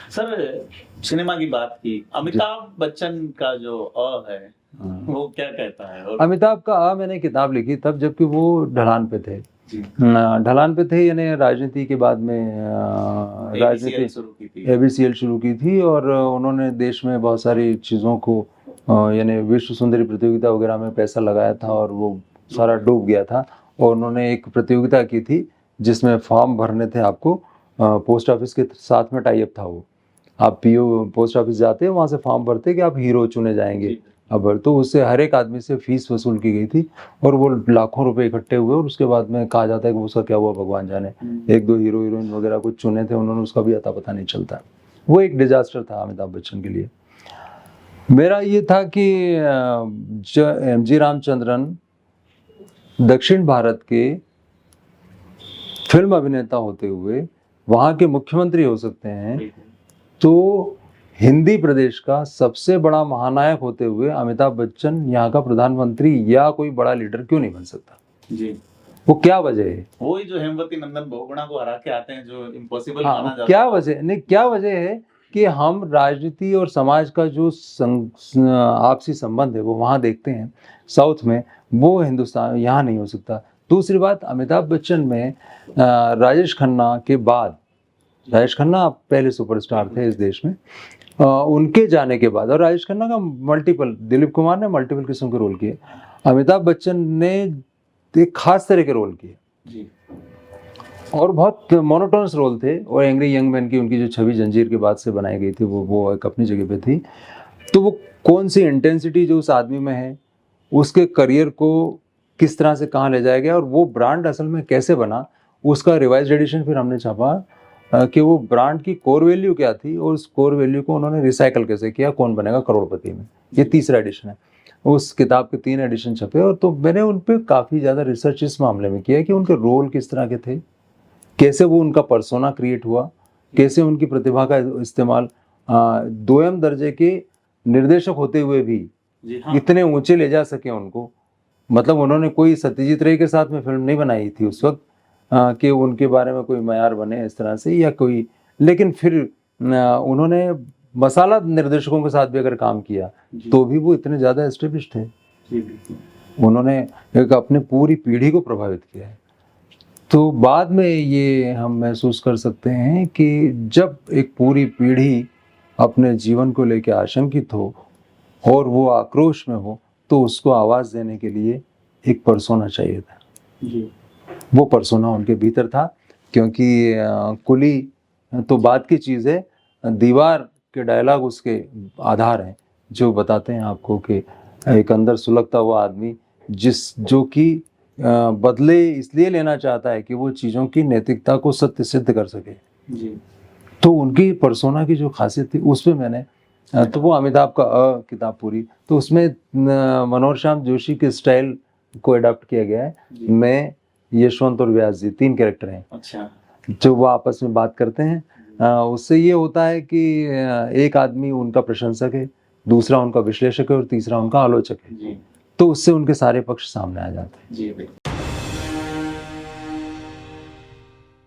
Sir, cinema की बात की, अमिताभ बच्चन का जो है वो क्या कहता है? और अमिताभ का मैंने किताब लिखी तब जबकि वो ढलान पे थे। जी, ढलान पे थे, यानी राजनीति के बाद में ABCL राजनीति शुरू की थी। ABCL शुरू की थी और उन्होंने देश में बहुत सारी चीज़ों को यानी विश्व सुंदरी प्रतियोगिता वगैरह में पैसा लगाया था और वो सारा डूब गया था। और उन्होंने एक प्रतियोगिता की थी जिसमें फॉर्म भरने थे आपको, पोस्ट ऑफिस के साथ में टाई अप था वो। आप पीओ पोस्ट ऑफिस जाते हैं, वहाँ से फॉर्म भरते कि आप हीरो चुने जाएंगे। अब तो उससे हर एक आदमी से फीस वसूल की गई थी और वो लाखों रुपए इकट्ठे हुए और उसके बाद में कहा जाता है कि उसका क्या हुआ भगवान जाने। एक दो हीरो हीरोइन वगैरह कुछ चुने थे उन्होंने, उसका भी अता पता नहीं चलता। वो एक डिजास्टर था अमिताभ बच्चन के लिए। मेरा ये था कि MG रामचंद्रन दक्षिण भारत के फिल्म अभिनेता होते हुए वहाँ के मुख्यमंत्री हो सकते हैं, तो हिंदी प्रदेश का सबसे बड़ा महानायक होते हुए अमिताभ बच्चन यहाँ का प्रधानमंत्री या कोई बड़ा लीडर क्यों नहीं बन सकता? जी, वो क्या वजह है? वही जो हेमवती नंदन बहुगुणा को हरा के आते हैं, जो इम्पॉसिबल हाँ, माना जाता क्या है। वजह नहीं, क्या वजह है कि हम राजनीति और समाज का जो आपसी संबंध है वो वहाँ देखते हैं साउथ में, वो हिंदुस्तान यहाँ नहीं हो सकता। दूसरी बात, अमिताभ बच्चन में राजेश खन्ना के बाद, राजेश खन्ना पहले सुपरस्टार थे इस देश में, उनके जाने के बाद, और राजेश खन्ना का मल्टीपल, दिलीप कुमार ने मल्टीपल किस्म के रोल किए, अमिताभ बच्चन ने एक खास तरह के रोल किए जी, और बहुत मोनोटोनस रोल थे। और एंग्री यंग मैन की उनकी जो छवि जंजीर के बाद से बनाई गई थी वो एक अपनी जगह पे थी। तो वो कौन सी इंटेंसिटी जो उस आदमी में है, उसके करियर को किस तरह से कहाँ ले जाया गया और वो ब्रांड असल में कैसे बना, उसका रिवाइज्ड एडिशन फिर हमने छापा कि वो ब्रांड की कोर वैल्यू क्या थी और उस कोर वैल्यू को उन्होंने रिसाइकल कैसे किया, कौन बनेगा करोड़पति में। ये तीसरा एडिशन है। उस किताब के 3 एडिशन छपे और तो मैंने उन पर काफ़ी ज़्यादा रिसर्च इस मामले में किया कि उनके रोल किस तरह के थे, कैसे वो उनका पर्सोना क्रिएट हुआ, कैसे उनकी प्रतिभा का इस्तेमाल दोयम दर्जे के निर्देशक होते हुए भी इतने ऊंचे ले जा सके उनको। मतलब उन्होंने कोई सत्यजीत रे के साथ में फिल्म नहीं बनाई थी उस वक्त कि उनके बारे में कोई मयार बने इस तरह से या कोई, लेकिन फिर उन्होंने मसाला निर्देशकों के साथ भी अगर काम किया तो भी वो इतने ज़्यादा एस्टेब्लिश थे। उन्होंने एक अपने पूरी पीढ़ी को प्रभावित किया है। तो बाद में ये हम महसूस कर सकते हैं कि जब एक पूरी पीढ़ी अपने जीवन को लेकर आशंकित हो और वो आक्रोश में हो तो उसको आवाज़ देने के लिए एक पर्सोना चाहिए था। जी, वो पर्सोना उनके भीतर था, क्योंकि कुली तो बात की चीज़ है, दीवार के डायलॉग उसके आधार हैं जो बताते हैं आपको कि एक अंदर सुलगता हुआ आदमी जो कि बदले इसलिए लेना चाहता है कि वो चीज़ों की नैतिकता को सत्य सिद्ध कर सके। जी, तो उनकी पर्सोना की जो खासियत थी उस पर मैंने तो वो अमिताभ का किताब पूरी, तो उसमें मनोहर श्याम जोशी के स्टाइल को अडॉप्ट किया गया है। मैं, यशवंत और व्यास जी 3 कैरेक्टर हैं। अच्छा, जो वो आपस में बात करते हैं, उससे ये होता है कि एक आदमी उनका प्रशंसक है, दूसरा उनका विश्लेषक है और तीसरा उनका आलोचक है। जी, तो उससे उनके सारे पक्ष सामने आ जाते हैं। जी, बिल्कुल।